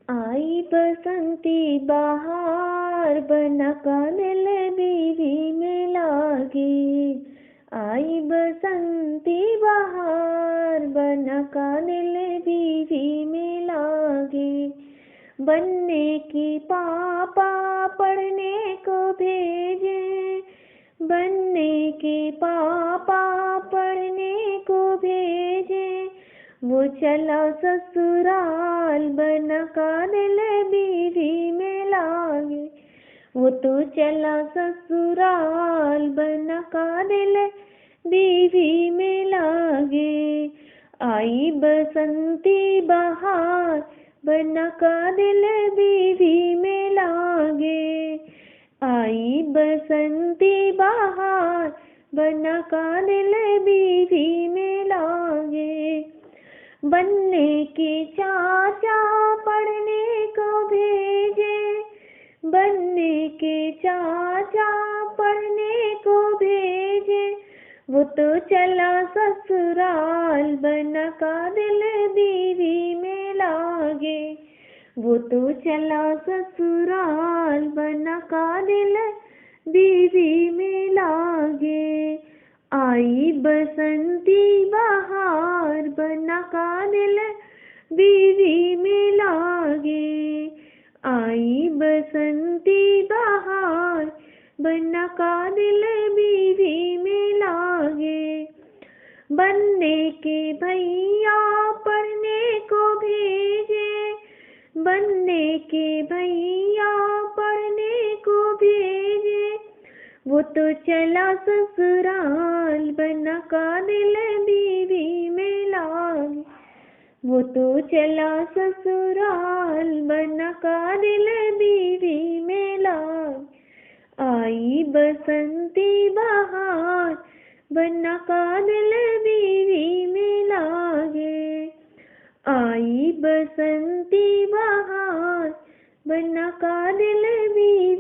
आई बसंती बहार बना का दिल बीवी में लागे। आई बसंती बहार बना का दिल बीवी में लागे। बनने की पापा पढ़ने को भेजे, बनने के पापा पढ़ने को भेजे। वो चला ससुराल बना का दिल बीवी में लागे। वो तो चला ससुराल बना का दिल बीवी में लागे। आई बसंती बहार बना का दिल बीवी में लागे। आई बसंती बहार बना का दिल बीवी में लागे। बनने के चाचा पढ़ने को भेजे, बनने के चाचा पढ़ने को भेजे। वो तो चला ससुराल बना का दिल बीवी में लागे। वो तो चला ससुराल बना का दिल बीवी में लागे। आई बसंती बहार बना का दिल बीवी में लागे। आई बसंती बहार बना का दिल बीवी में लागे। बनने के भैया पढ़ने को भेजे, बनने के भैया पढ़ने को भेजे। वो तो चला ससुराल बना का दिल बीवी में लागे। वो तो चला ससुराल बना का दिल बीवी में लागे। आई बसंती बहार बना का दिल बीवी में लागे। आई बसंती बहार बना का दिल बीवी